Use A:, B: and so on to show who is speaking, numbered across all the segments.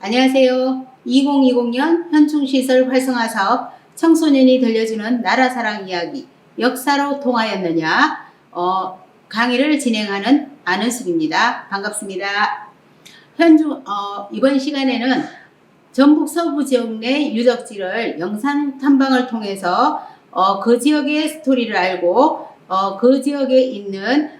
A: 안녕하세요. 2020년 현충시설 활성화 사업 청소년이 들려주는 나라사랑 이야기 역사로 통하였느냐 강의를 진행하는 안은숙입니다. 반갑습니다. 이번 시간에는 전북 서부 지역 내 유적지를 영상 탐방을 통해서 그 지역의 스토리를 알고 그 지역에 있는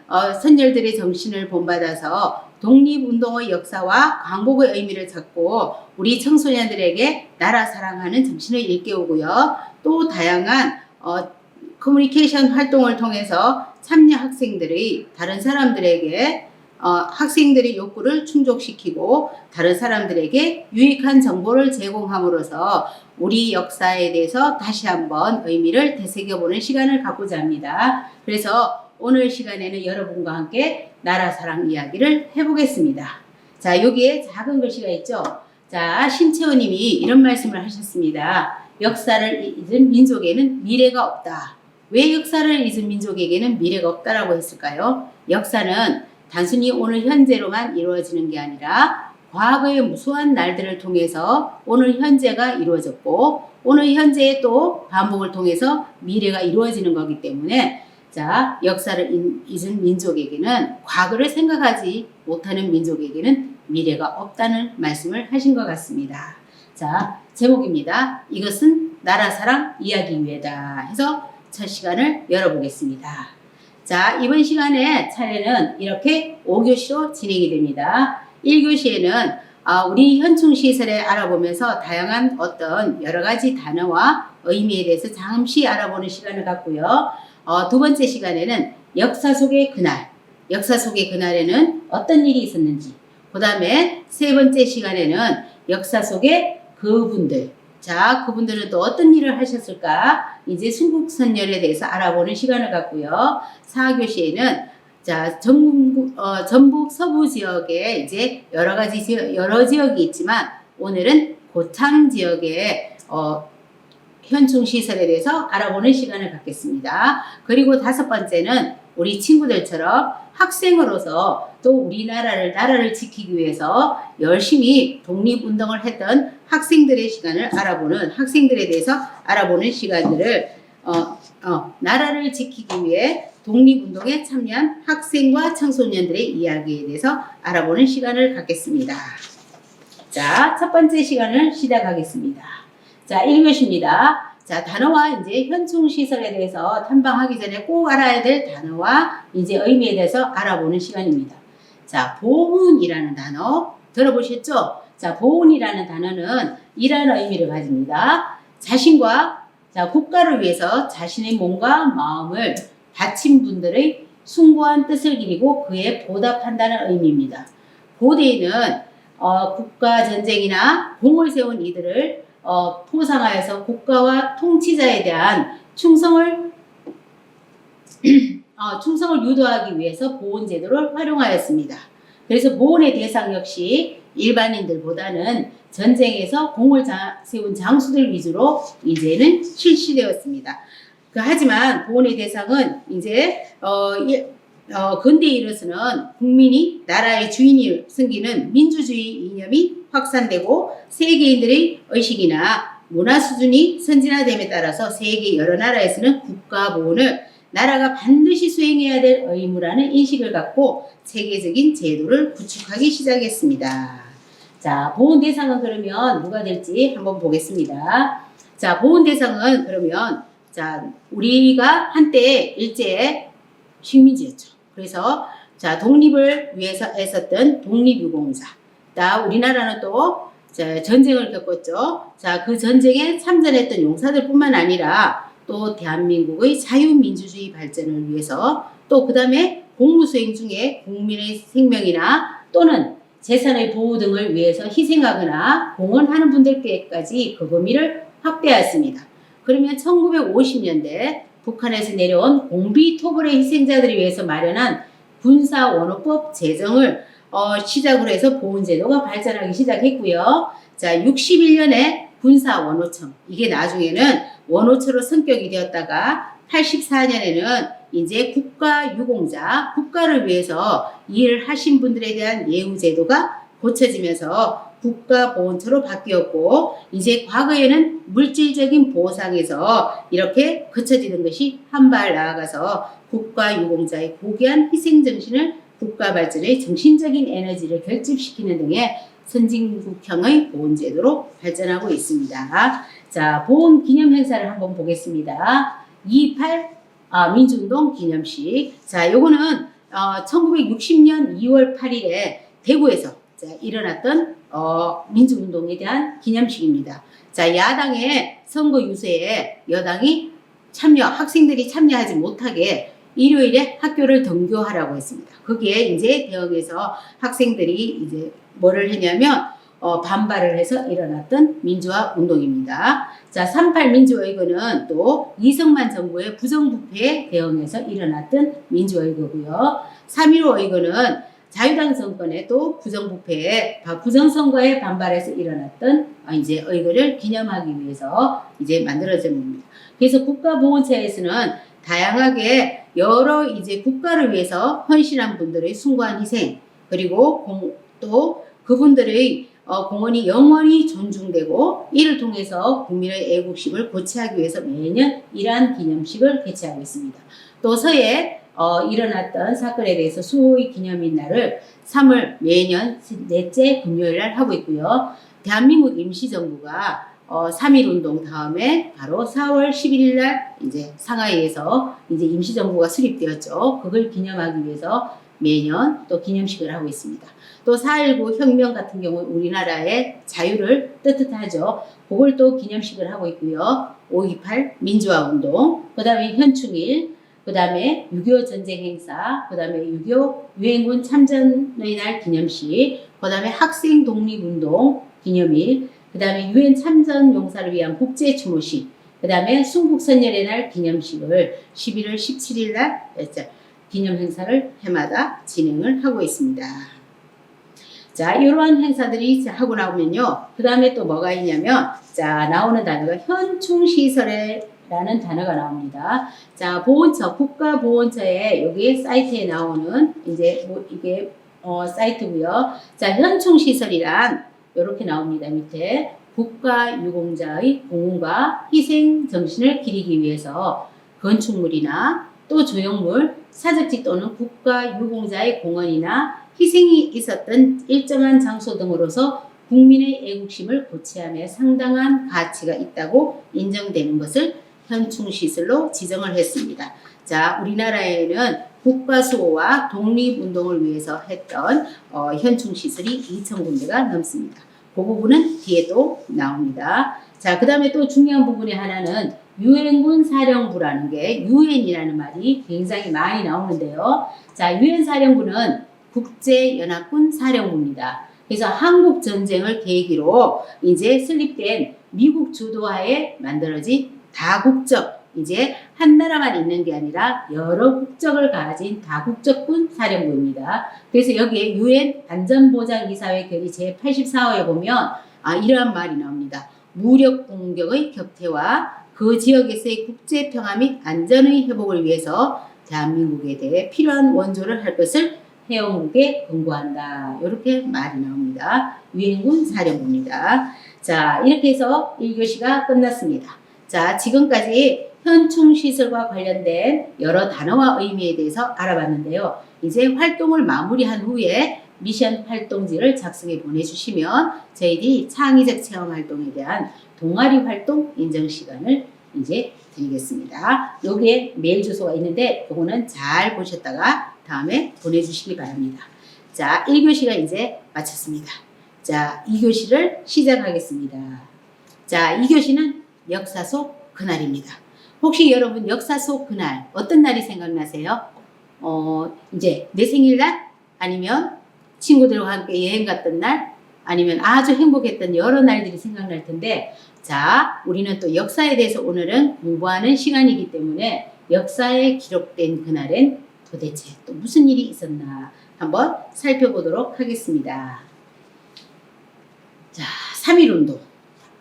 A: 선열들의 정신을 본받아서 독립운동의 역사와 광복의 의미를 찾고 우리 청소년들에게 나라 사랑하는 정신을 일깨우고요. 또 다양한 커뮤니케이션 활동을 통해서 참여 학생들이 다른 사람들에게 학생들의 욕구를 충족시키고 다른 사람들에게 유익한 정보를 제공함으로써 우리 역사에 대해서 다시 한번 의미를 되새겨보는 시간을 갖고자 합니다. 그래서 오늘 시간에는 여러분과 함께 나라 사랑 이야기를 해보겠습니다. 자, 여기에 작은 글씨가 있죠. 자, 심채호님이 이런 말씀을 하셨습니다. 역사를 잊은 민족에는 미래가 없다. 왜 역사를 잊은 민족에게는 미래가 없다라고 했을까요? 역사는 단순히 오늘 현재로만 이루어지는 게 아니라 과거의 무수한 날들을 통해서 오늘 현재가 이루어졌고 오늘 현재의 또 반복을 통해서 미래가 이루어지는 거기 때문에 자, 역사를 잊은 민족에게는 과거를 생각하지 못하는 민족에게는 미래가 없다는 말씀을 하신 것 같습니다. 자, 제목입니다. 이것은 나라사랑 이야기 위에다 해서 첫 시간을 열어보겠습니다. 자, 이번 시간에 차례는 이렇게 5교시로 진행이 됩니다. 1교시에는 우리 현충시설에 알아보면서 다양한 어떤 여러 가지 단어와 의미에 대해서 잠시 알아보는 시간을 갖고요. 두 번째 시간에는 역사 속의 그날, 역사 속의 그날에는 어떤 일이 있었는지, 그 다음에 세 번째 시간에는 역사 속의 그분들, 자, 그분들은 또 어떤 일을 하셨을까? 이제 순국선열에 대해서 알아보는 시간을 갖고요. 4교시에는 자, 전북 서부 지역에 이제 여러 지역이 있지만 오늘은 고창 지역의 현충시설에 대해서 알아보는 시간을 갖겠습니다. 그리고 다섯 번째는 우리 친구들처럼 학생으로서 또 나라를 지키기 위해서 열심히 독립운동을 했던 학생들의 학생들에 대해서 알아보는 시간들을 나라를 지키기 위해 독립운동에 참여한 학생과 청소년들의 이야기에 대해서 알아보는 시간을 갖겠습니다. 자, 첫 번째 시간을 시작하겠습니다. 자, 1교시입니다. 자, 단어와 이제 현충시설에 대해서 탐방하기 전에 꼭 알아야 될 단어와 이제 의미에 대해서 알아보는 시간입니다. 자, 보훈이라는 단어 들어보셨죠? 자, 보훈이라는 단어는 이러한 의미를 가집니다. 자신과 국가를 위해서 자신의 몸과 마음을 바친 분들의 숭고한 뜻을 기리고 그에 보답한다는 의미입니다. 고대에는 국가 전쟁이나 공을 세운 이들을 포상하여서 국가와 통치자에 대한 충성을 유도하기 위해서 보훈제도를 활용하였습니다. 그래서 보훈의 대상 역시 일반인들보다는 전쟁에서 공을 세운 장수들 위주로 이제는 실시되었습니다. 하지만 보훈의 대상은 이제 근대에 이르러서는 국민이 나라의 주인이 섬기는 민주주의 이념이 확산되고 세계인들의 의식이나 문화 수준이 선진화됨에 따라서 세계 여러 나라에서는 국가 보훈을 나라가 반드시 수행해야 될 의무라는 인식을 갖고 체계적인 제도를 구축하기 시작했습니다. 자, 보훈 대상은 그러면 누가 될지 한번 보겠습니다. 자, 보훈 대상은 그러면 자, 우리가 한때 일제 식민지였죠. 그래서 자, 독립을 위해서 애썼던 독립유공자. 우리나라는 또 전쟁을 겪었죠. 자, 그 전쟁에 참전했던 용사들뿐만 아니라 또 대한민국의 자유민주주의 발전을 위해서 또 그 다음에 공무수행 중에 국민의 생명이나 또는 재산의 보호 등을 위해서 희생하거나 공헌하는 분들께까지 그 범위를 확대하였습니다. 그러면 1950년대 북한에서 내려온 공비토벌의 희생자들을 위해서 마련한 군사원호법 제정을 시작으로 해서 보훈제도가 발전하기 시작했고요. 자, 61년에 군사 원호청, 이게 나중에는 원호처로 성격이 되었다가 84년에는 이제 국가유공자, 국가를 위해서 일을 하신 분들에 대한 예우제도가 고쳐지면서 국가보훈처로 바뀌었고, 이제 과거에는 물질적인 보상에서 이렇게 거쳐지는 것이 한 발 나아가서 국가유공자의 고귀한 희생정신을 국가 발전의 정신적인 에너지를 결집시키는 등의 선진국형의 보훈제도로 발전하고 있습니다. 자, 보훈 기념 행사를 한번 보겠습니다. 2.28 민주운동 기념식. 자, 요거는 1960년 2월 8일에 대구에서 일어났던 민주운동에 대한 기념식입니다. 자, 야당의 선거 유세에 여당이 학생들이 참여하지 못하게 일요일에 학교를 등교하라고 했습니다. 거기에 이제 대응해서 학생들이 이제 뭐를 했냐면 반발을 해서 일어났던 민주화 운동입니다. 자, 3.8 민주화이거는 또 이승만 정부의 부정부패에 대응해서 일어났던 민주화이거고요. 3.15 의거는 자유당 정권의 또 부정부패에 부정선거에 반발해서 일어났던 이제 의거를 기념하기 위해서 이제 만들어진 겁니다. 그래서 국가보훈처에서는 다양하게 여러 이제 국가를 위해서 헌신한 분들의 숭고한 희생, 그리고 또 그분들의 공헌이 영원히 존중되고, 이를 통해서 국민의 애국심을 고취하기 위해서 매년 이러한 기념식을 개최하고 있습니다. 또 서해 일어났던 사건에 대해서 수호의 기념인 날을 3월 매년 넷째 금요일날 하고 있고요. 대한민국 임시정부가 3.1운동 다음에 바로 4월 11일 날 이제 상하이에서 이제 임시정부가 수립되었죠. 그걸 기념하기 위해서 매년 또 기념식을 하고 있습니다. 또 4.19 혁명 같은 경우 우리나라의 자유를 뜻하죠. 그걸 또 기념식을 하고 있고요. 5.28 민주화운동, 그 다음에 현충일, 그 다음에 6.25 전쟁 행사, 그 다음에 6.25 유엔군 참전의 날 기념식, 그 다음에 학생 독립운동 기념일, 그 다음에 유엔 참전 용사를 위한 국제 추모식, 그 다음에 순국선열의 날 기념식을 11월 17일 날 기념 행사를 해마다 진행을 하고 있습니다. 자, 이러한 행사들이 하고 나오면요, 그 다음에 또 뭐가 있냐면, 자, 나오는 단어가 현충시설에라는 단어가 나옵니다. 자, 보훈처, 국가보훈처에 여기 사이트에 나오는 이제 이게 사이트고요. 자, 현충시설이란 이렇게 나옵니다. 밑에 국가유공자의 공헌과 희생 정신을 기리기 위해서 건축물이나 또 조형물, 사적지 또는 국가유공자의 공헌이나 희생이 있었던 일정한 장소 등으로서 국민의 애국심을 고취함에 상당한 가치가 있다고 인정되는 것을 현충시설로 지정을 했습니다. 자, 우리나라에는 국가수호와 독립운동을 위해서 했던 현충시설이 2,000군데가 넘습니다. 그 부분은 뒤에도 나옵니다. 자, 그 다음에 또 중요한 부분의 하나는 유엔군 사령부라는 게, 유엔이라는 말이 굉장히 많이 나오는데요. 자, 유엔 사령부는 국제연합군 사령부입니다. 그래서 한국 전쟁을 계기로 이제 설립된 미국 주도하에 만들어진 다국적, 이제 한 나라만 있는 게 아니라 여러 국적을 가진 다국적군 사령부입니다. 그래서 여기에 유엔 안전보장이사회 결의 제84호에 보면 이러한 말이 나옵니다. 무력 공격의 격퇴와 그 지역에서의 국제 평화 및 안전의 회복을 위해서 대한민국에 대해 필요한 원조를 할 것을 회원국에 권고한다. 이렇게 말이 나옵니다. 유엔군 사령부입니다. 자, 이렇게 해서 1교시가 끝났습니다. 자, 지금까지 현충시설과 관련된 여러 단어와 의미에 대해서 알아봤는데요. 이제 활동을 마무리한 후에 미션 활동지를 작성해 보내주시면 저희들이 창의적 체험 활동에 대한 동아리 활동 인정 시간을 이제 드리겠습니다. 여기에 메일 주소가 있는데 그거는 잘 보셨다가 다음에 보내주시기 바랍니다. 자, 1교시가 이제 마쳤습니다. 자, 2교시를 시작하겠습니다. 자, 2교시는 역사 속 그날입니다. 혹시 여러분 역사 속 그날 어떤 날이 생각나세요? 이제 내 생일날? 아니면 친구들과 함께 여행 갔던 날? 아니면 아주 행복했던 여러 날들이 생각날 텐데, 자, 우리는 또 역사에 대해서 오늘은 공부하는 시간이기 때문에 역사에 기록된 그날엔 도대체 또 무슨 일이 있었나 한번 살펴보도록 하겠습니다. 자, 3.1운동.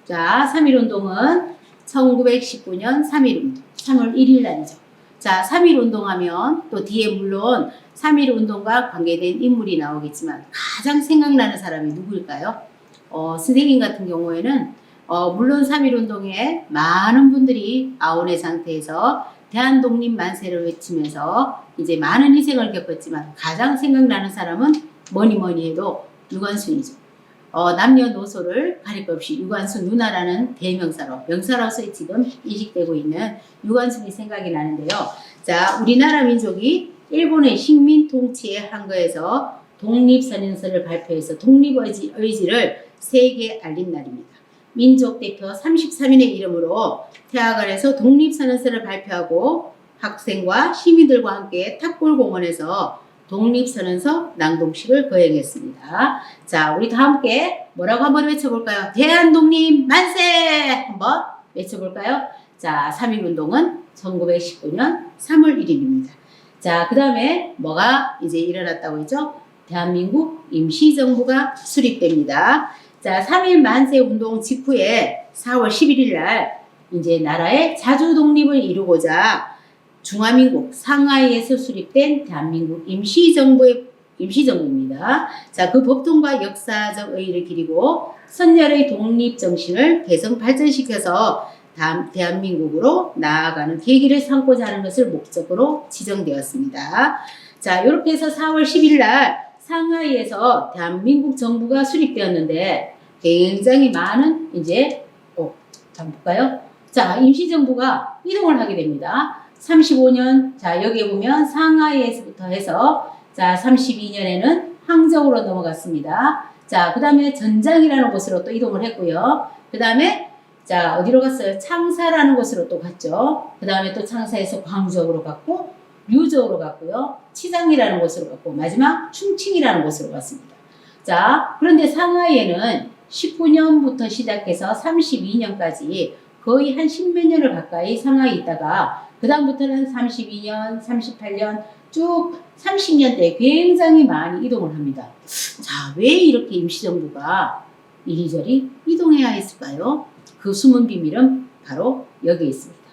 A: 자, 3.1운동은 1919년 3.1운동, 3월 1일 날이죠. 자, 3.1운동 하면 또 뒤에 물론 3.1운동과 관계된 인물이 나오겠지만 가장 생각나는 사람이 누구일까요? 선생님 같은 경우에는 물론 3.1운동에 많은 분들이 아온의 상태에서 대한독립 만세를 외치면서 이제 많은 희생을 겪었지만 가장 생각나는 사람은 뭐니 해도 유관순이죠. 남녀노소를 가릴 것 없이 유관순 누나라는 대명사로 명사로서 지금 인식되고 있는 유관순이 생각이 나는데요. 자, 우리나라 민족이 일본의 식민 통치에 한거에서 독립선언서를 발표해서 독립의지를 세계에 알린 날입니다. 민족 대표 33인의 이름으로 태화관에서 독립선언서를 발표하고 학생과 시민들과 함께 탑골공원에서 독립선언서 낭독식을 거행했습니다. 자, 우리 다 함께 뭐라고 한번 외쳐볼까요? 대한독립 만세! 한번 외쳐볼까요? 자, 3.1운동은 1919년 3월 1일입니다. 자, 그 다음에 뭐가 이제 일어났다고 했죠? 대한민국 임시정부가 수립됩니다. 자, 3.1 만세 운동 직후에 4월 11일 날 이제 나라의 자주 독립을 이루고자 중화민국 상하이에서 수립된 대한민국 임시정부입니다. 자, 그 법통과 역사적 의의를 기리고 선열의 독립 정신을 개성 발전시켜서 대한민국으로 나아가는 계기를 삼고자 하는 것을 목적으로 지정되었습니다. 자, 이렇게 해서 4월 10일 날 상하이에서 대한민국 정부가 수립되었는데 굉장히 많은 이제 한번 볼까요? 자, 임시정부가 이동을 하게 됩니다. 35년, 자, 여기에 보면 상하이에서부터 해서 자, 32년에는 항저우로 넘어갔습니다. 자, 그 다음에 전장이라는 곳으로 또 이동을 했고요. 그 다음에 자, 어디로 갔어요? 창사라는 곳으로 또 갔죠. 그 다음에 또 창사에서 광저우로 갔고 류저우로 갔고요. 치장이라는 곳으로 갔고 마지막 충칭이라는 곳으로 갔습니다. 자, 그런데 상하이에는 19년부터 시작해서 32년까지 거의 한 10몇 년을 가까이 상하이에 있다가 그 다음부터는 32년, 38년 쭉 30년대에 굉장히 많이 이동을 합니다. 자, 왜 이렇게 임시정부가 이리저리 이동해야 했을까요? 그 숨은 비밀은 바로 여기에 있습니다.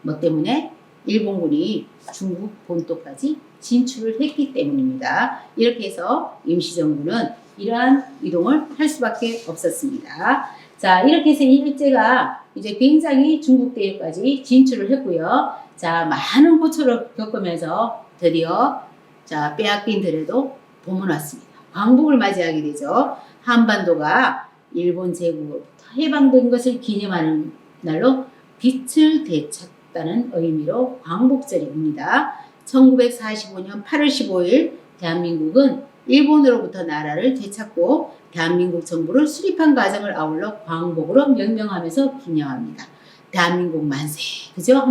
A: 뭐 때문에? 일본군이 중국 본토까지 진출을 했기 때문입니다. 이렇게 해서 임시정부는 이러한 이동을 할 수밖에 없었습니다. 자, 이렇게 해서 이 일제가 이제 굉장히 중국 대륙까지 진출을 했고요. 자, 많은 고초를 겪으면서 드디어 자, 빼앗긴 들에도 봄은 왔습니다. 광복을 맞이하게 되죠. 한반도가 일본 제국으로부터 해방된 것을 기념하는 날로 빛을 되찾다는 의미로 광복절이 옵니다. 1945년 8월 15일 대한민국은 일본으로부터 나라를 되찾고 대한민국 정부를 수립한 과정을 아울러 광복으로 명명하면서 기념합니다. 대한민국 만세. 그죠?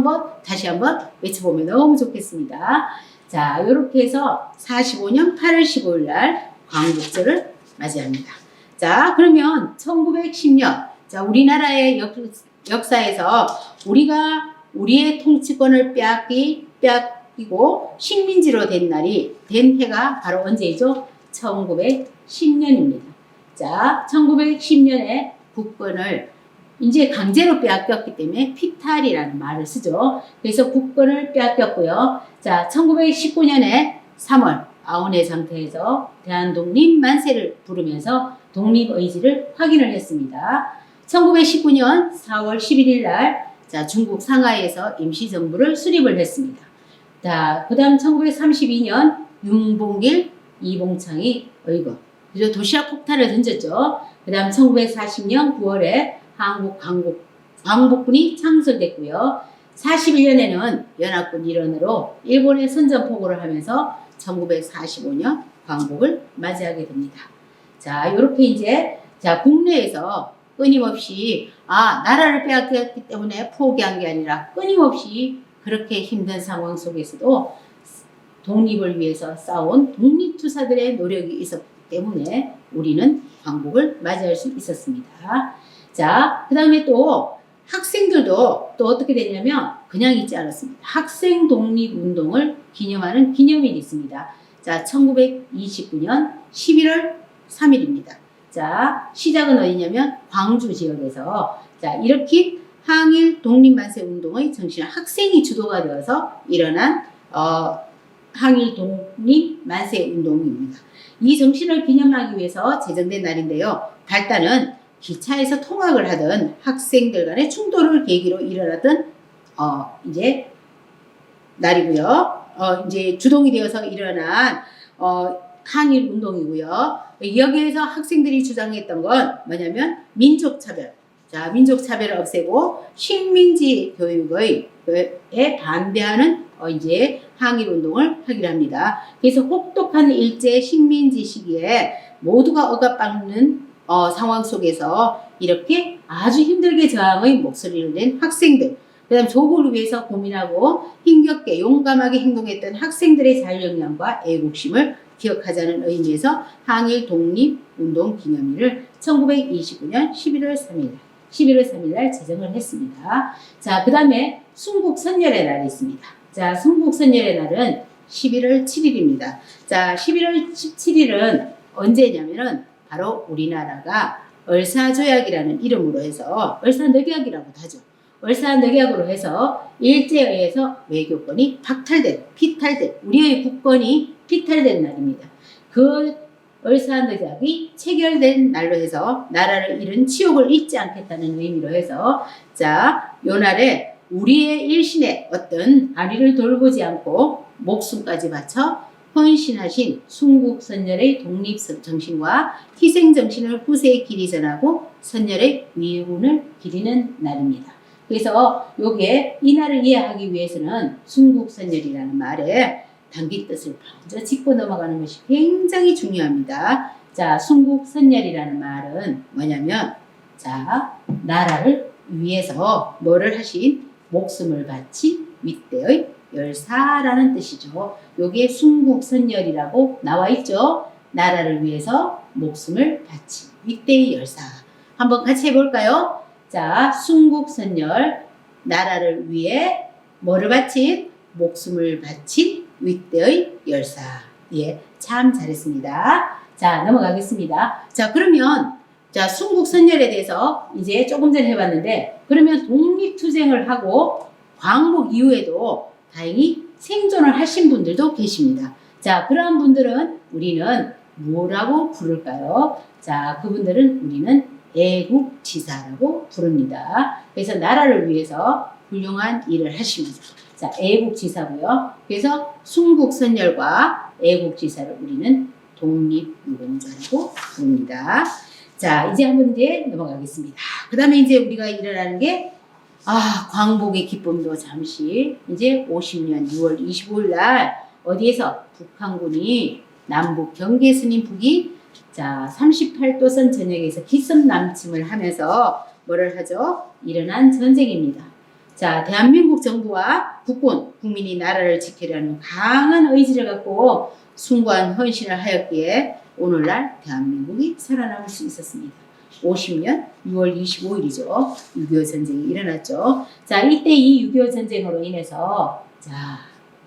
A: 다시 한번 외쳐보면 너무 좋겠습니다. 자, 이렇게 해서 45년 8월 15일 날 광복절을 맞이합니다. 자, 그러면 1910년, 자, 우리나라의 역사에서 우리가 우리의 통치권을 빼앗기고 식민지로 된 해가 바로 언제이죠? 1910년입니다. 자, 1910년에 국권을 이제 강제로 빼앗겼기 때문에 피탈이라는 말을 쓰죠. 그래서 국권을 빼앗겼고요. 자, 1919년에 3월 아온의 상태에서 대한독립 만세를 부르면서 독립의지를 확인을 했습니다. 1919년 4월 11일 날 자, 중국 상하이에서 임시정부를 수립을 했습니다. 자, 그 다음 1932년 윤봉길, 이봉창이 그죠? 도시락 폭탄을 던졌죠. 그 다음 1940년 9월에 한국 광복군이 창설됐고요. 41년에는 연합군 일원으로 일본에 선전포고를 하면서 1945년 광복을 맞이하게 됩니다. 자, 이렇게 이제 자, 국내에서 끊임없이 나라를 빼앗겼기 때문에 포기한 게 아니라 끊임없이 그렇게 힘든 상황 속에서도 독립을 위해서 싸운 독립투사들의 노력이 있었기 때문에 우리는 광복을 맞이할 수 있었습니다. 자, 그 다음에 또 학생들도 또 어떻게 되냐면 그냥 있지 않았습니다. 학생 독립운동을 기념하는 기념일이 있습니다. 자, 1929년 11월 3일입니다. 자, 시작은 어디냐면 광주 지역에서 자, 이렇게 항일 독립만세 운동의 정신은 학생이 주도가 되어서 일어난 항일 독립만세 운동입니다. 이 정신을 기념하기 위해서 제정된 날인데요. 발단은 기차에서 통학을 하던 학생들 간의 충돌을 계기로 일어났던 이제 날이고요. 이제 주동이 되어서 일어난 항일 운동이고요. 여기에서 학생들이 주장했던 건 뭐냐면 민족차별. 자, 민족차별을 없애고 식민지 교육에 반대하는 이제 항일 운동을 하기로 합니다. 그래서 혹독한 일제 식민지 시기에 모두가 억압받는 상황 속에서 이렇게 아주 힘들게 저항의 목소리를 낸 학생들, 그 다음 조국을 위해서 고민하고 힘겹게 용감하게 행동했던 학생들의 자유역량과 애국심을 기억하자는 의미에서 항일 독립운동 기념일을 1929년 11월 3일 날 제정을 했습니다. 자, 그 다음에 순국선열의 날이 있습니다. 자, 순국선열의 날은 11월 7일입니다. 자, 11월 17일은 언제냐면은 바로 우리나라가 얼사조약이라는 이름으로 해서 얼사늑약이라고도 하죠. 얼사늑약으로 해서 일제에 의해서 외교권이 피탈된 우리의 국권이 피탈된 날입니다. 그 얼사늑약이 체결된 날로 해서 나라를 잃은 치욕을 잊지 않겠다는 의미로 해서 자, 요 날에 우리의 일신의 어떤 안위를 돌보지 않고 목숨까지 바쳐 헌신하신 순국선열의 독립정신과 희생정신을 후세에 길이 전하고 선열의 위훈을 기리는 날입니다. 그래서 요게 이 날을 이해하기 위해서는 순국선열이라는 말에 단기 뜻을 먼저 짚고 넘어가는 것이 굉장히 중요합니다. 자, 순국선열이라는 말은 뭐냐면 자, 나라를 위해서 뭐를 하신 목숨을 바친 윗대의 열사라는 뜻이죠. 요게 순국선열이라고 나와 있죠. 나라를 위해서 목숨을 바친 윗대의 열사. 한번 같이 해볼까요? 자, 순국선열, 나라를 위해 뭐를 바친? 목숨을 바친 윗대의 열사. 예, 참 잘했습니다. 자, 넘어가겠습니다. 자, 그러면 자, 순국선열에 대해서 이제 조금 전에 해봤는데 그러면 독립투쟁을 하고 광복 이후에도 다행히 생존을 하신 분들도 계십니다. 자, 그러한 분들은 우리는 뭐라고 부를까요? 자, 그분들은 우리는 애국지사라고 부릅니다. 그래서 나라를 위해서 훌륭한 일을 하시면서 자, 애국지사고요. 그래서 순국선열과 애국지사를 우리는 독립유공자라고 부릅니다. 자, 이제 한번 이제 넘어가겠습니다. 그 다음에 이제 우리가 일어나는 게 광복의 기쁨도 잠시 이제 50년 6월 25일 날 어디에서 북한군이 남북 경계선인 북이 자 38도선 전역에서 기습 남침을 하면서 뭐를 하죠? 일어난 전쟁입니다. 자, 대한민국 정부와 국군, 국민이 나라를 지키려는 강한 의지를 갖고 숭고한 헌신을 하였기에 오늘날 대한민국이 살아남을 수 있었습니다. 50년 6월 25일이죠. 6.25 전쟁이 일어났죠. 자, 이때 이 6.25 전쟁으로 인해서 자,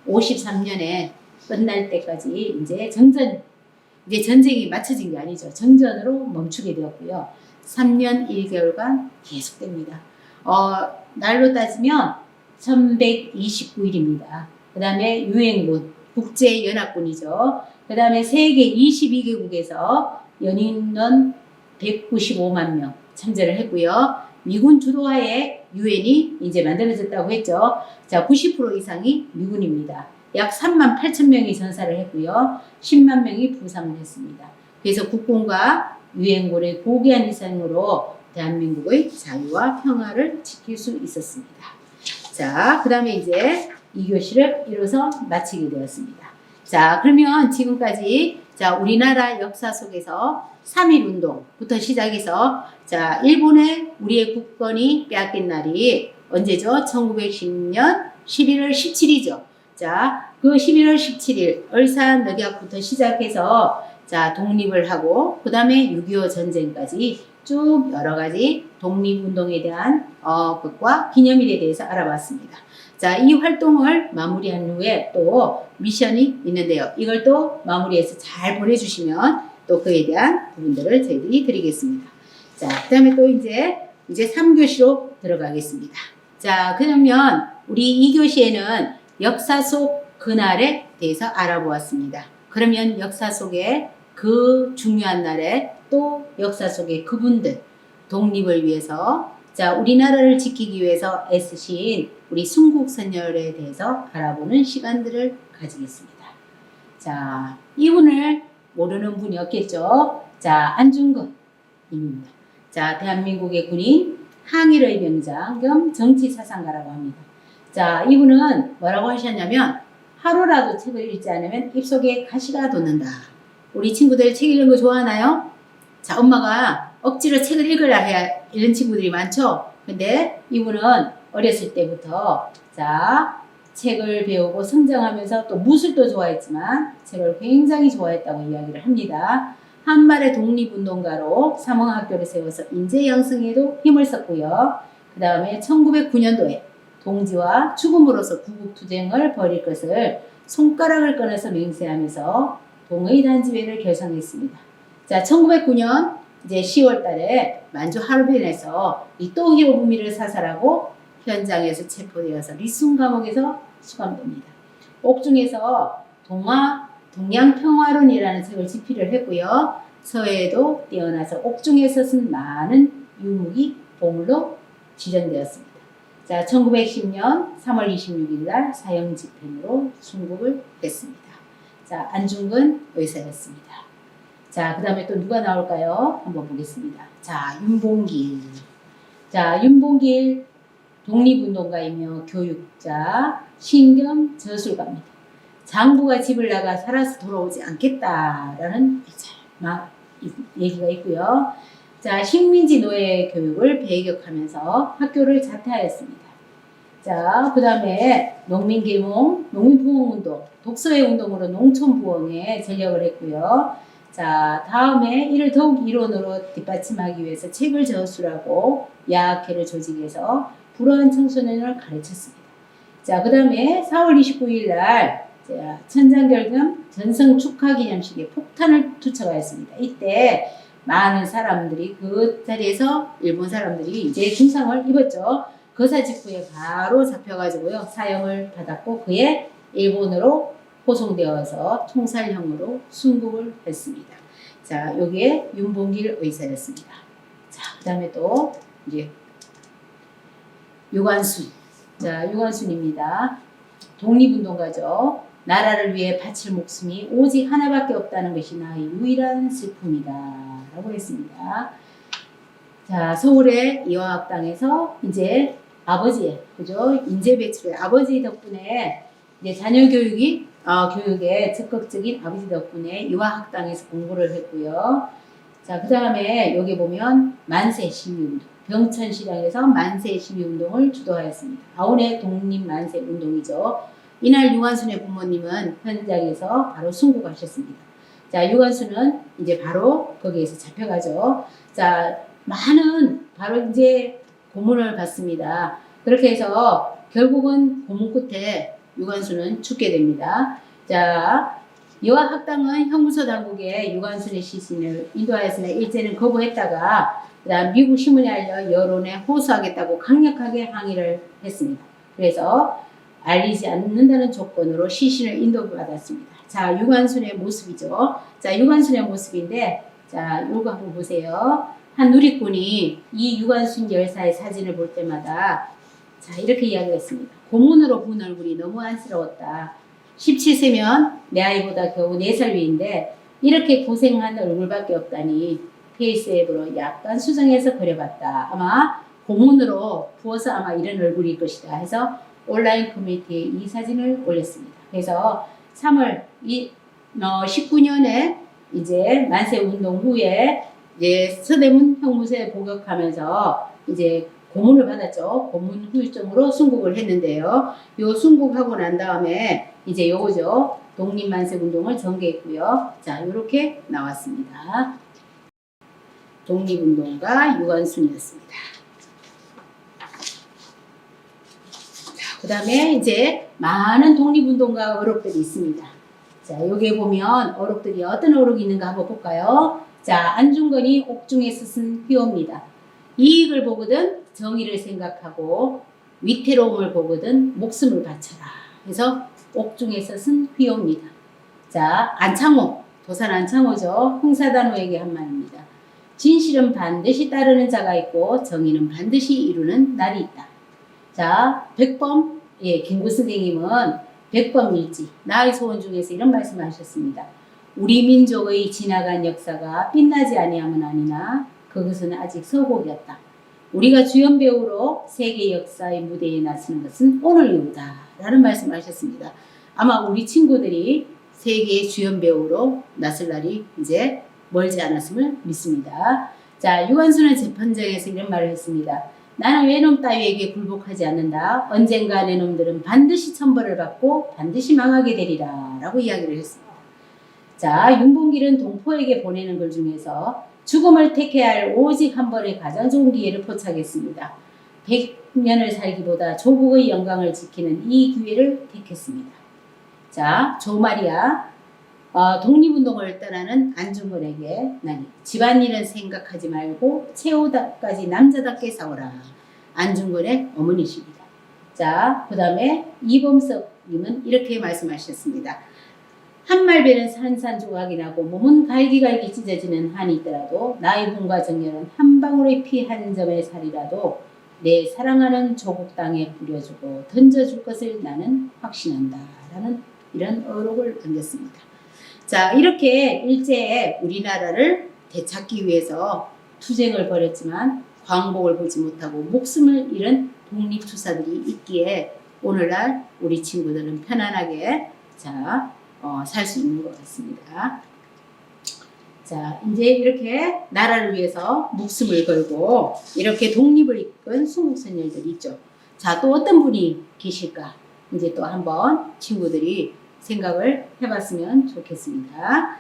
A: 53년에 끝날 때까지 이제 전쟁이 맞춰진 게 아니죠. 정전으로 멈추게 되었고요. 3년 1개월간 계속됩니다. 날로 따지면 1129일입니다. 그 다음에 유엔군, 국제연합군이죠. 그 다음에 세계 22개국에서 연인원 195만 명 참전을 했고요. 미군 주도하에 유엔이 이제 만들어졌다고 했죠. 자, 90% 이상이 미군입니다. 약 3만 8천 명이 전사를 했고요. 10만 명이 부상을 했습니다. 그래서 국군과 유엔군의 고귀한 희생으로 대한민국의 자유와 평화를 지킬 수 있었습니다. 자, 그 다음에 이제 2교시를 이뤄서 마치게 되었습니다. 자, 그러면 지금까지 자, 우리나라 역사 속에서 3.1운동부터 시작해서 자, 일본의 우리의 국권이 빼앗긴 날이 언제죠? 1910년 11월 17일이죠. 자, 그 11월 17일 얼사늑약부터 시작해서 자, 독립을 하고 그 다음에 6.25 전쟁까지 쭉 여러 가지 독립운동에 대한 것과 기념일에 대해서 알아봤습니다. 자, 이 활동을 마무리한 후에 또 미션이 있는데요. 이걸 또 마무리해서 잘 보내주시면 또 그에 대한 부분들을 저희들이 드리겠습니다. 자, 그 다음에 또 이제 3교시로 들어가겠습니다. 자, 그러면 우리 2교시에는 역사 속 그날에 대해서 알아보았습니다. 그러면 역사 속에 그 중요한 날에 또 역사 속의 그분들, 독립을 위해서, 자, 우리나라를 지키기 위해서 애쓰신 우리 순국선열에 대해서 알아보는 시간들을 가지겠습니다. 자, 이분을 모르는 분이 없겠죠. 자, 안중근입니다. 자, 대한민국의 군인, 항일의 명장 겸 정치사상가라고 합니다. 자, 이분은 뭐라고 하셨냐면, 하루라도 책을 읽지 않으면 입속에 가시가 돋는다. 우리 친구들 책 읽는 거 좋아하나요? 자, 엄마가 억지로 책을 읽으라 해야 이런 친구들이 많죠? 근데 이분은 어렸을 때부터, 자, 책을 배우고 성장하면서 또 무술도 좋아했지만 책을 굉장히 좋아했다고 이야기를 합니다. 한말의 독립운동가로 삼흥학교를 세워서 인재 양성에도 힘을 썼고요. 그 다음에 1909년도에 동지와 죽음으로써 구국투쟁을 벌일 것을 손가락을 꺼내서 맹세하면서 동의단지회를 결성했습니다. 자, 1909년 이제 10월 달에 만주 하루빈에서 이토 히로부미를 사살하고 현장에서 체포되어서 리순 감옥에서 수감됩니다. 옥중에서 동양평화론이라는 책을 집필을 했고요. 서예에도 뛰어나서 옥중에서 쓴 많은 유목이 보물로 지정되었습니다. 자, 1910년 3월 26일 날 사형 집행으로 순국을 했습니다. 자, 안중근 의사였습니다. 자, 그 다음에 또 누가 나올까요? 한번 보겠습니다. 자, 윤봉길. 자, 윤봉길 독립운동가이며 교육자, 신경 저술가입니다. 장부가 집을 나가 살아서 돌아오지 않겠다라는 얘기가 있고요. 자, 식민지 노예 교육을 배격하면서 학교를 자퇴하였습니다. 자, 그 다음에 농민계몽, 농민부흥운동, 독서회 운동으로 농촌부흥에 전력을 했고요. 자, 다음에 이를 더욱 이론으로 뒷받침하기 위해서 책을 저술하고 야학회를 조직해서 불우한 청소년을 가르쳤습니다. 자, 그 다음에 4월 29일 날 천장결금 전성 축하 기념식에 폭탄을 투척하였습니다. 이때 많은 사람들이 그 자리에서 일본 사람들이 이제 중상을 입었죠. 거사 직후에 바로 잡혀가지고요. 사형을 받았고 그에 일본으로 호송되어서 총살형으로 순국을 했습니다. 자, 여기에 윤봉길 의사였습니다. 자, 그 다음에 또 이제 유관순. 자, 유관순입니다. 독립운동가죠. 나라를 위해 바칠 목숨이 오직 하나밖에 없다는 것이 나의 유일한 슬픔이다. 라고 했습니다. 자, 서울의 이화학당에서 이제 아버지의, 그죠? 인재 배출의 아버지 덕분에 이제 자녀 교육에 적극적인 아버지 덕분에 이화학당에서 공부를 했고요. 자, 그 다음에 여기 보면 만세 시위운동, 병천시장에서 만세 시위운동을 주도하였습니다. 아운의 독립 만세 운동이죠. 이날 유관순의 부모님은 현장에서 바로 순국하셨습니다. 자, 유관순은 이제 바로 거기에서 잡혀가죠. 자, 많은 바로 이제 고문을 받습니다. 그렇게 해서 결국은 고문 끝에 유관순은 죽게 됩니다. 자, 이화학당은 형무소 당국에 유관순의 시신을 인도하였으나 일제는 거부했다가 그다음 미국 신문에 알려 여론에 호소하겠다고 강력하게 항의를 했습니다. 그래서 알리지 않는다는 조건으로 시신을 인도받았습니다. 자, 유관순의 모습이죠. 자, 유관순의 모습인데, 자, 요거 한번 보세요. 한 누리꾼이 이 유관순 열사의 사진을 볼 때마다 자, 이렇게 이야기했습니다. 고문으로 본 얼굴이 너무 안쓰러웠다. 17세면 내 아이보다 겨우 4살 위인데 이렇게 고생한 얼굴밖에 없다니 페이스 앱으로 약간 수정해서 그려봤다. 아마 고문으로 부어서 아마 이런 얼굴일 것이다 해서 온라인 커뮤니티에 이 사진을 올렸습니다. 그래서 3월 19년에 이제 만세 운동 후에 이제 서대문 형무소에 복역하면서 이제 고문을 받았죠. 고문 후유증으로 순국을 했는데요. 요 순국하고 난 다음에 이제 요거죠. 독립만세 운동을 전개했고요. 자, 요렇게 나왔습니다. 독립운동가 유관순이었습니다. 그 다음에 이제 많은 독립운동가 어록들이 있습니다. 자, 여기에 보면 어록들이 어떤 어록이 있는가 한번 볼까요? 자, 안중근이 옥중에서 쓴 효입니다. 이익을 보거든 정의를 생각하고 위태로움을 보거든 목숨을 바쳐라. 그래서 옥중에서 쓴 효입니다. 자, 안창호, 도산 안창호죠. 흥사단호에게 한 말입니다. 진실은 반드시 따르는 자가 있고 정의는 반드시 이루는 날이 있다. 자, 백범, 김구 선생님은 백범일지, 나의 소원 중에서 이런 말씀을 하셨습니다. 우리 민족의 지나간 역사가 빛나지 아니하면 아니나 그것은 아직 서곡이었다. 우리가 주연 배우로 세계 역사의 무대에 나서는 것은 오늘 이후다. 라는 말씀을 하셨습니다. 아마 우리 친구들이 세계의 주연 배우로 나설 날이 이제 멀지 않았음을 믿습니다. 자, 유관순은 재판장에서 이런 말을 했습니다. 나는 외놈 따위에게 굴복하지 않는다. 언젠가 내 놈들은 반드시 천벌을 받고 반드시 망하게 되리라. 라고 이야기를 했습니다. 자, 윤봉길은 동포에게 보내는 글 중에서 죽음을 택해야 할 오직 한 번의 가장 좋은 기회를 포착했습니다. 100년을 살기보다 조국의 영광을 지키는 이 기회를 택했습니다. 자, 조마리아 독립운동을 떠나는 안중근에게 나니 집안일은 생각하지 말고 최후까지 남자답게 싸워라. 안중근의 어머니십니다. 자, 그 다음에 이범석님은 이렇게 말씀하셨습니다. 한말배는 산산조각이 나고 몸은 갈기갈기 찢어지는 한이 있더라도 나의 분과 정열은 한 방울의 피 한 점의 살이라도 내 사랑하는 조국 땅에 뿌려주고 던져줄 것을 나는 확신한다. 라는 이런 어록을 던졌습니다. 자, 이렇게 일제에 우리나라를 되찾기 위해서 투쟁을 벌였지만 광복을 보지 못하고 목숨을 잃은 독립투사들이 있기에 오늘날 우리 친구들은 편안하게 살 수 있는 것 같습니다. 자, 이제 이렇게 나라를 위해서 목숨을 걸고 이렇게 독립을 이끈 순국선열들이 있죠. 자, 또 어떤 분이 계실까? 이제 또 한번 친구들이 생각을 해봤으면 좋겠습니다.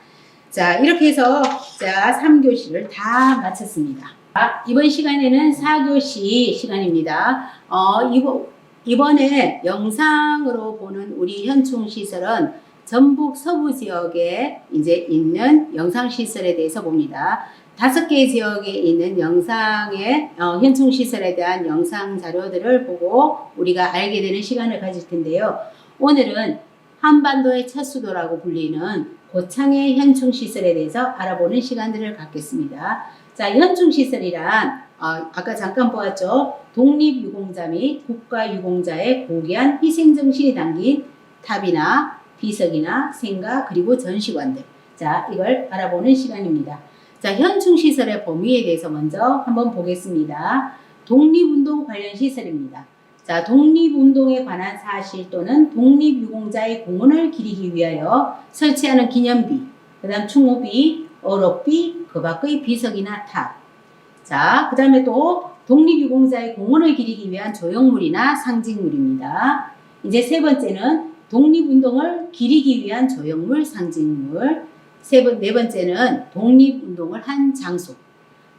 A: 자, 이렇게 해서 3교시를 다 마쳤습니다. 이번 시간에는 4교시 시간입니다. 이번에 영상으로 보는 우리 현충시설은 전북 서부 지역에 이제 있는 영상시설에 대해서 봅니다. 5개 지역에 있는 영상의 현충시설에 대한 영상 자료들을 보고 우리가 알게 되는 시간을 가질 텐데요. 오늘은 한반도의 첫 수도라고 불리는 고창의 현충시설에 대해서 알아보는 시간들을 갖겠습니다. 자, 현충시설이란 아까 잠깐 보았죠. 독립유공자 및 국가유공자의 고귀한 희생정신이 담긴 탑이나 비석이나 생가 그리고 전시관들. 자, 이걸 알아보는 시간입니다. 자, 현충시설의 범위에 대해서 먼저 한번 보겠습니다. 독립운동 관련 시설입니다. 자, 독립운동에 관한 사실 또는 독립유공자의 공헌을 기리기 위하여 설치하는 기념비, 그 다음 충호비, 어록비, 그 밖의 비석이나 탑. 자, 그 다음에 또 독립유공자의 공헌을 기리기 위한 조형물이나 상징물입니다. 이제 세 번째는 독립운동을 기리기 위한 조형물, 상징물. 네 번째는 독립운동을 한 장소.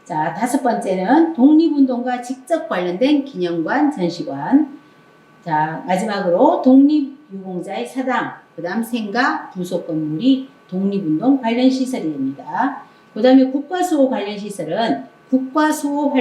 A: 자, 5번째는 독립운동과 직접 관련된 기념관, 전시관. 자, 마지막으로 독립유공자의 사당, 그 다음 생가, 부속 건물이 독립운동 관련 시설이 됩니다. 그 다음에 국가수호 관련 시설은 국가수호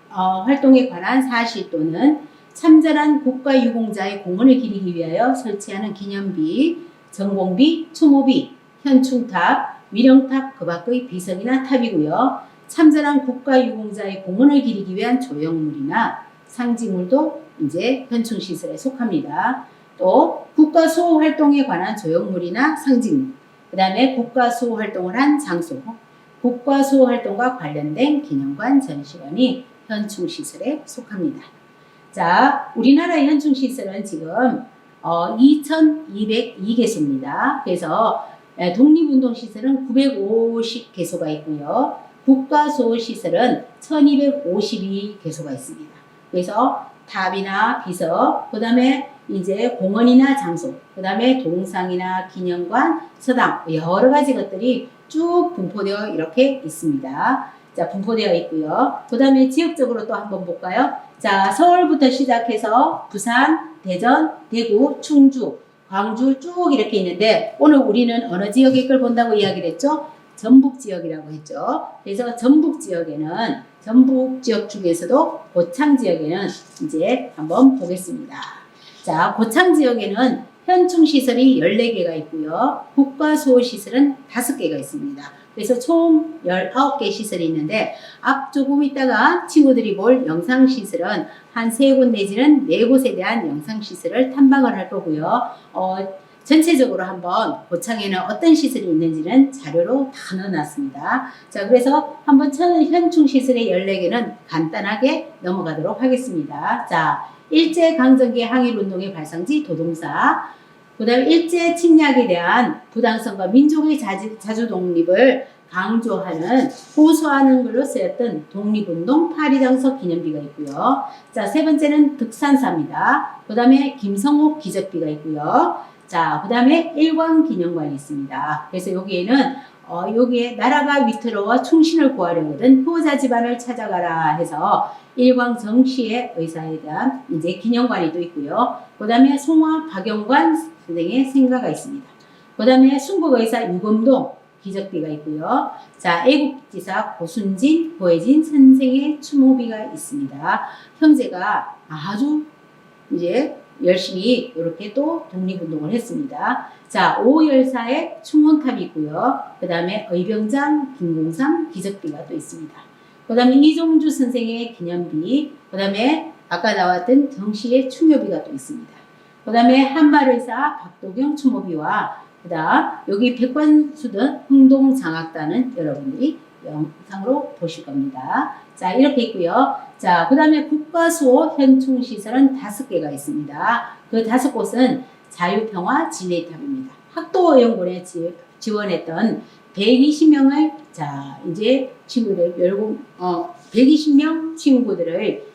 A: 활동에 관한 사실 또는 참전한 국가유공자의 공헌을 기리기 위하여 설치하는 기념비, 전공비, 추모비, 현충탑, 위령탑, 그 밖의 비석이나 탑이고요. 참전한 국가유공자의 공헌을 기리기 위한 조형물이나 상징물도 이제 현충시설에 속합니다. 또 국가수호 활동에 관한 조형물이나 상징물, 그 다음에 국가수호 활동을 한 장소, 국가수호 활동과 관련된 기념관, 전시관이 현충시설에 속합니다. 자, 우리나라의 현충시설은 지금 2,202개소입니다. 그래서 독립운동시설은 950개소가 있고요. 국가수호시설은 1252개소가 있습니다. 그래서 탑이나 비석, 그 다음에 이제 공원이나 장소, 그 다음에 동상이나 기념관, 서당, 여러 가지 것들이 쭉 분포되어 이렇게 있습니다. 자, 분포되어 있고요. 그 다음에 지역적으로 또 한번 볼까요? 자, 서울부터 시작해서 부산, 대전, 대구, 충주, 광주 쭉 이렇게 있는데 오늘 우리는 어느 지역의 걸 본다고 이야기를 했죠? 전북 지역이라고 했죠. 그래서 전북 지역에는 전북 지역 중에서도 고창 지역에는 이제 한번 보겠습니다. 자, 고창 지역에는 현충 시설이 14개가 있고요. 국가수호시설은 5개가 있습니다. 그래서 총 19개 시설이 있는데 앞 조금 있다가 친구들이 볼 영상시설은 한 3곳 내지는 4곳에 대한 영상시설을 탐방을 할 거고요. 전체적으로 한번 고창에는 어떤 시설이 있는지는 자료로 다 넣어놨습니다. 자, 그래서 한번 현충시설의 14개는 간단하게 넘어가도록 하겠습니다. 자, 일제강점기 항일운동의 발상지 도동사, 그 다음에 일제 침략에 대한 부당성과 민족의 자주 독립을 강조하는, 호소하는 걸로 쓰였던 독립운동 파리당서 기념비가 있고요. 자, 세 번째는 득산사입니다. 그 다음에 김성옥 기적비가 있고요. 자, 그 다음에 일광기념관이 있습니다. 그래서 여기에는 여기에 나라가 위태로워 충신을 구하려거든 효자 집안을 찾아가라 해서 일광 정씨의 의사에 대한 이제 기념관이 또 있고요. 그 다음에 송화 박영관 선생의 생가가 있습니다. 그 다음에 순국의사 유검동 기적비가 있고요. 자, 애국지사 고순진, 고혜진 선생의 추모비가 있습니다. 형제가 아주 이제 열심히 이렇게 또 독립운동을 했습니다. 자, 오열사의 충원탑이 있고요. 그 다음에 의병장 김공삼 기적비가 또 있습니다. 그 다음에 이종주 선생의 기념비, 그 다음에 아까 나왔던 정씨의 충효비가 또 있습니다. 그 다음에 한말의사 박도경 추모비와 그 다음 여기 백관수든 흥동장학단은 여러분들이 영상으로 보실 겁니다. 자, 이렇게 있고요. 자, 그 다음에 국가수호 현충시설은 5개가 있습니다. 그 5곳은 자유평화 진례탑입니다. 학도의원군에 지원했던 120명의 자, 이제 친구들 120명 친구들을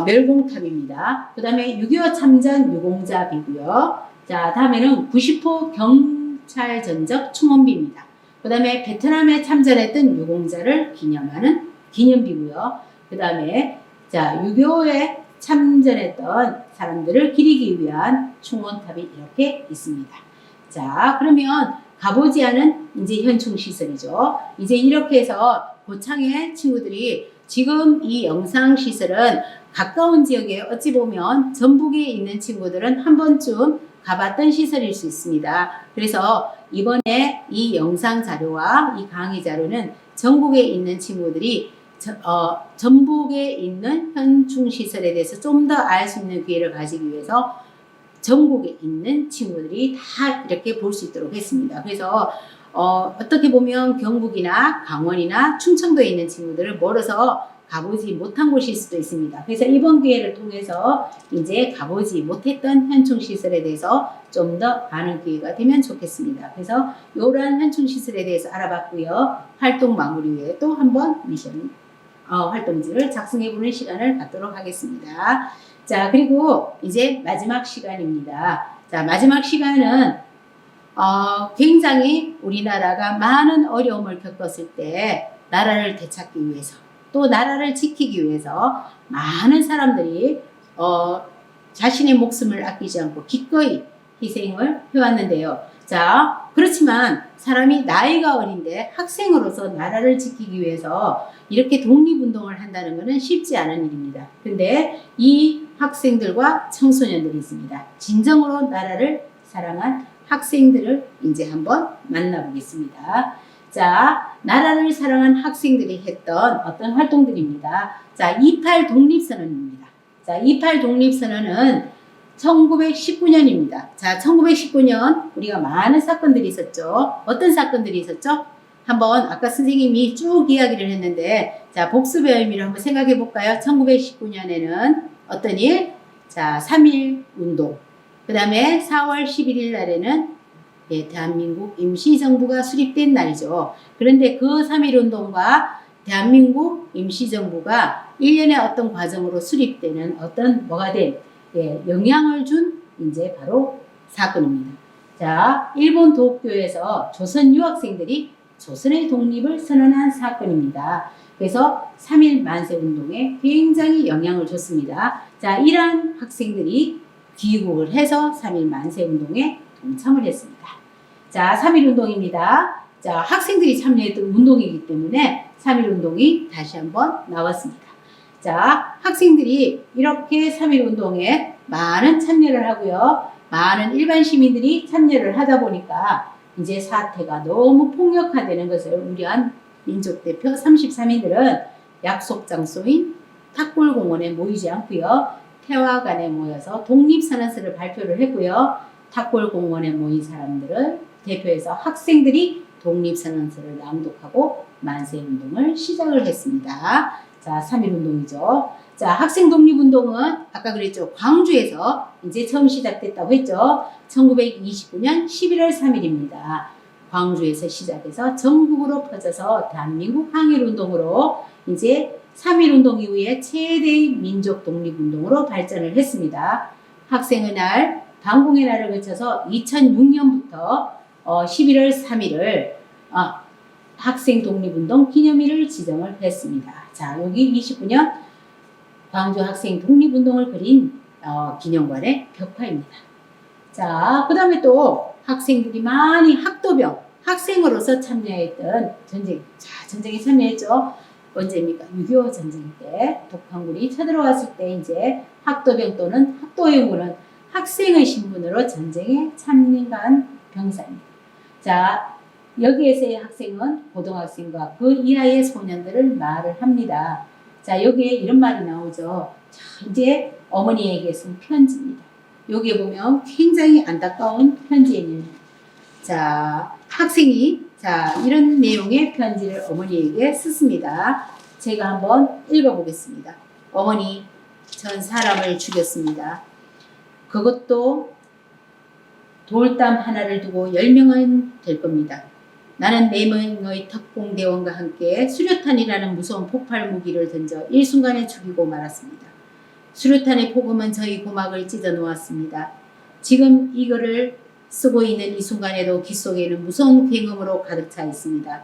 A: 멸공탑입니다. 그 다음에 6.25 참전 유공자비고요. 자, 다음에는 90호 경찰전적 충원비입니다. 그 다음에 베트남에 참전했던 유공자를 기념하는 기념비고요. 그 다음에 자, 6.25에 참전했던 사람들을 기리기 위한 충원탑이 이렇게 있습니다. 자, 그러면 가보지 않은 이제 현충시설이죠. 이제 이렇게 해서 고창의 친구들이 지금 이 영상시설은 가까운 지역에 어찌 보면 전북에 있는 친구들은 한 번쯤 가봤던 시설일 수 있습니다. 그래서 이번에 이 영상 자료와 이 강의 자료는 전국에 있는 친구들이 전북에 있는 현충시설에 대해서 좀 더 알 수 있는 기회를 가지기 위해서 전국에 있는 친구들이 다 이렇게 볼 수 있도록 했습니다. 그래서 어떻게 보면 경북이나 강원이나 충청도에 있는 친구들을 멀어서 가보지 못한 곳일 수도 있습니다. 그래서 이번 기회를 통해서 이제 가보지 못했던 현충시설에 대해서 좀 더 아는 기회가 되면 좋겠습니다. 그래서 이러한 현충시설에 대해서 알아봤고요. 활동 마무리 후에 또 한번 미션 활동지를 작성해보는 시간을 갖도록 하겠습니다. 자, 그리고 이제 마지막 시간입니다. 자, 마지막 시간은 굉장히 우리나라가 많은 어려움을 겪었을 때 나라를 되찾기 위해서 또 나라를 지키기 위해서 많은 사람들이 자신의 목숨을 아끼지 않고 기꺼이 희생을 해왔는데요. 자, 그렇지만 사람이 나이가 어린데 학생으로서 나라를 지키기 위해서 이렇게 독립운동을 한다는 것은 쉽지 않은 일입니다. 근데 이 학생들과 청소년들이 있습니다. 진정으로 나라를 사랑한 학생들을 이제 한번 만나보겠습니다. 자, 나라를 사랑한 학생들이 했던 어떤 활동들입니다. 자, 28 독립선언입니다. 자, 28 독립선언은 1919년입니다. 자, 1919년 우리가 많은 사건들이 있었죠. 어떤 사건들이 있었죠? 한번 아까 선생님이 쭉 이야기를 했는데 자, 복습의 의미를 한번 생각해 볼까요? 1919년에는 어떤 일? 자, 3.1 운동. 그 다음에 4월 11일 날에는 대한민국 임시정부가 수립된 날이죠. 그런데 그 3.1 운동과 대한민국 임시정부가 1년의 어떤 과정으로 수립되는 어떤 뭐가 된 영향을 준 이제 바로 사건입니다. 자, 일본 도쿄에서 조선 유학생들이 조선의 독립을 선언한 사건입니다. 그래서 3.1 만세 운동에 굉장히 영향을 줬습니다. 자, 이러한 학생들이 귀국을 해서 3.1 만세 운동에 동참을 했습니다. 자, 3.1운동입니다. 자, 학생들이 참여했던 운동이기 때문에 3.1운동이 다시 한번 나왔습니다. 자, 학생들이 이렇게 3.1운동에 많은 참여를 하고요. 많은 일반 시민들이 참여를 하다 보니까 이제 사태가 너무 폭력화되는 것을 우려한 민족대표 33인들은 약속 장소인 탁골공원에 모이지 않고요. 태화관에 모여서 독립선언서를 발표를 했고요. 탁골공원에 모인 사람들을 대표해서 학생들이 독립선언서를 낭독하고 만세운동을 시작을 했습니다. 자, 3.1운동이죠. 자, 학생 독립운동은 아까 그랬죠. 광주에서 이제 처음 시작됐다고 했죠. 1929년 11월 3일입니다. 광주에서 시작해서 전국으로 퍼져서 대한민국 항일운동으로 이제 3.1운동 이후에 최대의 민족 독립운동으로 발전을 했습니다. 학생의 날, 반공의 날을 거쳐서 2006년부터 11월 3일을 학생 독립운동 기념일을 지정을 했습니다. 자, 여기 29년 광주 학생 독립운동을 그린 기념관의 벽화입니다. 자, 그 다음에 또 학생들이 많이 학생으로서 참여했던 전쟁. 자, 전쟁에 참여했죠. 언제입니까? 6.25 전쟁 때 북한군이 쳐들어왔을 때 이제 학도병 또는 학도연구는 학생의 신분으로 전쟁에 참여한 병사입니다. 자, 여기에서의 학생은 고등학생과 그 이하의 소년들을 말을 합니다. 자, 여기에 이런 말이 나오죠. 자, 이제 어머니에게 쓴 편지입니다. 여기에 보면 굉장히 안타까운 편지입니다. 자, 학생이 이런 내용의 편지를 어머니에게 썼습니다. 제가 한번 읽어보겠습니다. 어머니, 전 사람을 죽였습니다. 그것도 돌담 하나를 두고 10명은 될 겁니다. 나는 4명의 특공대원과 함께 수류탄이라는 무서운 폭발 무기를 던져 일순간에 죽이고 말았습니다. 수류탄의 폭음은 저희 고막을 찢어 놓았습니다. 지금 이거를 쓰고 있는 이 순간에도 귀 속에는 무서운 굉음으로 가득 차 있습니다.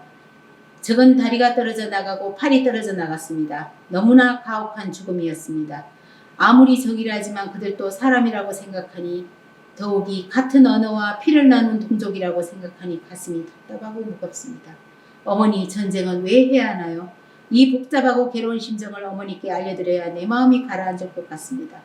A: 적은 다리가 떨어져 나가고 팔이 떨어져 나갔습니다. 너무나 가혹한 죽음이었습니다. 아무리 적이라지만 그들도 사람이라고 생각하니 더욱이 같은 언어와 피를 나눈 동족이라고 생각하니 가슴이 답답하고 무겁습니다. 어머니, 전쟁은 왜 해야 하나요? 이 복잡하고 괴로운 심정을 어머니께 알려드려야 내 마음이 가라앉을 것 같습니다.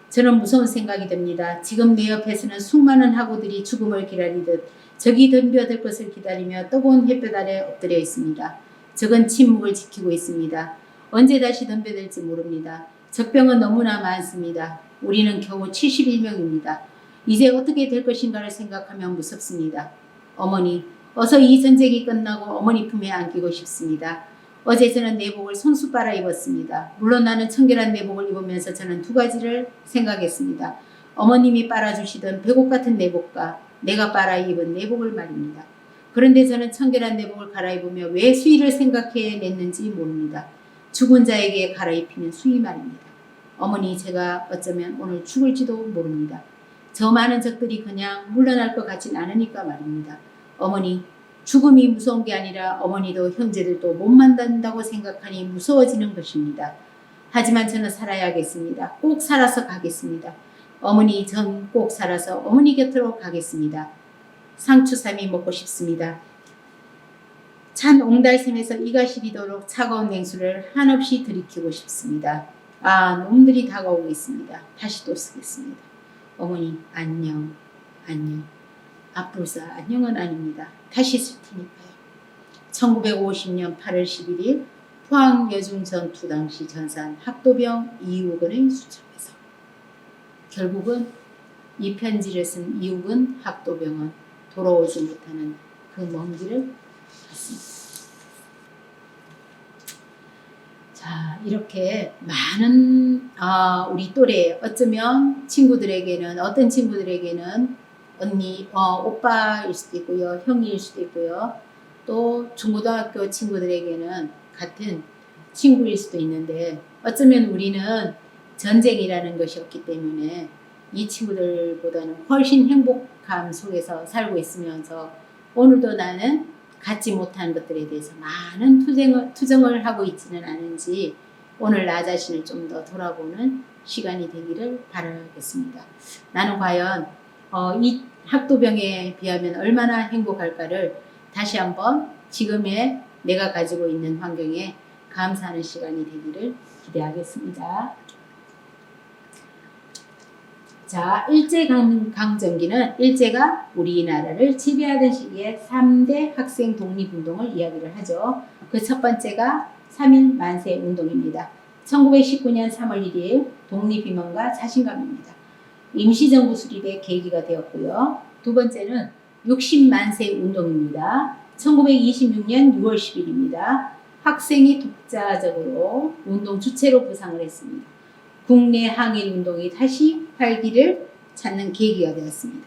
A: 저는 무서운 생각이 듭니다. 지금 내 옆에서는 수많은 학우들이 죽음을 기다리듯 적이 덤벼들 것을 기다리며 뜨거운 햇볕 아래 엎드려 있습니다. 적은 침묵을 지키고 있습니다. 언제 다시 덤벼들지 모릅니다. 적병은 너무나 많습니다. 우리는 겨우 71명입니다. 이제 어떻게 될 것인가를 생각하면 무섭습니다. 어머니, 어서 이 전쟁이 끝나고 어머니 품에 안기고 싶습니다. 어제 저는 내복을 손수 빨아 입었습니다. 물론 나는 청결한 내복을 입으면서 저는 두 가지를 생각했습니다. 어머님이 빨아주시던 배곡 같은 내복과 내가 빨아 입은 내복을 말입니다. 그런데 저는 청결한 내복을 갈아입으며 왜 수의를 생각해냈는지 모릅니다. 죽은 자에게 갈아입히는 수의 말입니다. 어머니, 제가 어쩌면 오늘 죽을지도 모릅니다. 저 많은 적들이 그냥 물러날 것 같진 않으니까 말입니다. 어머니, 죽음이 무서운 게 아니라 어머니도 형제들도 못 만난다고 생각하니 무서워지는 것입니다. 하지만 저는 살아야겠습니다. 꼭 살아서 가겠습니다. 어머니, 전 꼭 살아서 어머니 곁으로 가겠습니다. 상추쌈이 먹고 싶습니다. 찬 옹달샘에서 이가 시리도록 차가운 냉수를 한없이 들이키고 싶습니다. 놈들이 다가오고 있습니다. 다시 또 쓰겠습니다. 어머니, 안녕, 안녕. 앞불사 안녕은 아닙니다. 다시 쓸 테니까요. 1950년 8월 11일 포항여중 전투 당시 전사한 학도병 이욱은의 수첩에서 결국은 이 편지를 쓴 이욱은 학도병은 돌아오지 못하는 그 먼 길을 갔습니다. 자, 이렇게 많은 우리 또래 어쩌면 친구들에게는 어떤 친구들에게는 언니, 오빠일 수도 있고요. 형일 수도 있고요. 또 중고등학교 친구들에게는 같은 친구일 수도 있는데 어쩌면 우리는 전쟁이라는 것이 없기 때문에 이 친구들보다는 훨씬 행복감 속에서 살고 있으면서 오늘도 나는 갖지 못한 것들에 대해서 많은 투정을 하고 있지는 않은지 오늘 나 자신을 좀 더 돌아보는 시간이 되기를 바라겠습니다. 나는 과연 이 학도병에 비하면 얼마나 행복할까를 다시 한번 지금의 내가 가지고 있는 환경에 감사하는 시간이 되기를 기대하겠습니다. 자, 일제강점기는 일제가 우리나라를 지배하던 시기에 3대 학생 독립운동을 이야기를 하죠. 그 첫 번째가 3.1 만세 운동입니다. 1919년 3월 1일 독립희망과 자신감입니다. 임시정부 수립의 계기가 되었고요. 두 번째는 60만세 운동입니다. 1926년 6월 10일입니다. 학생이 독자적으로 운동 주체로 부상을 했습니다. 국내 항일 운동이 다시 활기를 찾는 계기가 되었습니다.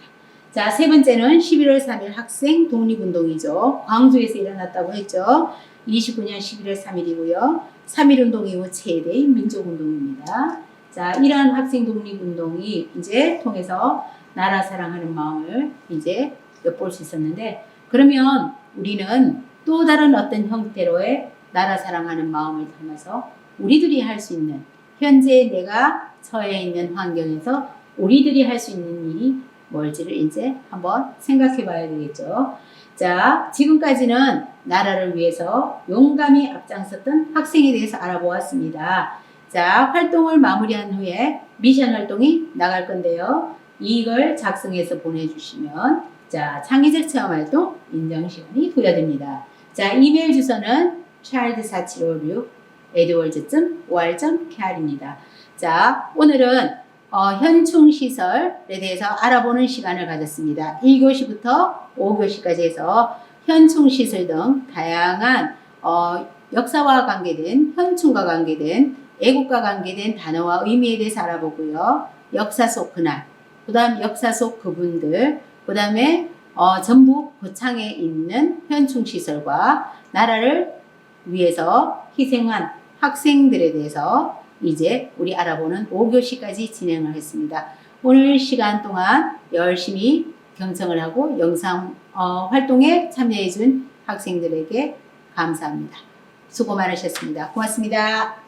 A: 자, 세 번째는 11월 3일 학생 독립운동이죠. 광주에서 일어났다고 했죠. 29년 11월 3일이고요. 3.1운동 이후 최대의 민족운동입니다. 자, 이러한 학생 독립운동이 이제 통해서 나라 사랑하는 마음을 이제 엿볼 수 있었는데, 그러면 우리는 또 다른 어떤 형태로의 나라 사랑하는 마음을 담아서 우리들이 할 수 있는, 현재 내가 처해 있는 환경에서 우리들이 할 수 있는 일이 뭘지를 이제 한번 생각해 봐야 되겠죠. 자, 지금까지는 나라를 위해서 용감히 앞장섰던 학생에 대해서 알아보았습니다. 자, 활동을 마무리한 후에 미션 활동이 나갈 건데요. 이걸 작성해서 보내주시면 자, 창의적 체험활동 인정 시간이 부여됩니다. 자, 이메일 주소는 child465edwards.or.kr입니다. 자, 오늘은 현충시설에 대해서 알아보는 시간을 가졌습니다. 1교시부터 5교시까지 해서 현충시설 등 다양한 역사와 관계된, 현충과 관계된, 애국과 관계된 단어와 의미에 대해서 알아보고요. 역사 속 그날, 그 다음 역사 속 그분들, 그 다음에 전북 고창에 있는 현충시설과 나라를 위해서 희생한 학생들에 대해서 이제 우리 알아보는 5교시까지 진행을 했습니다. 오늘 시간 동안 열심히 경청을 하고 영상 활동에 참여해 준 학생들에게 감사합니다. 수고 많으셨습니다. 고맙습니다.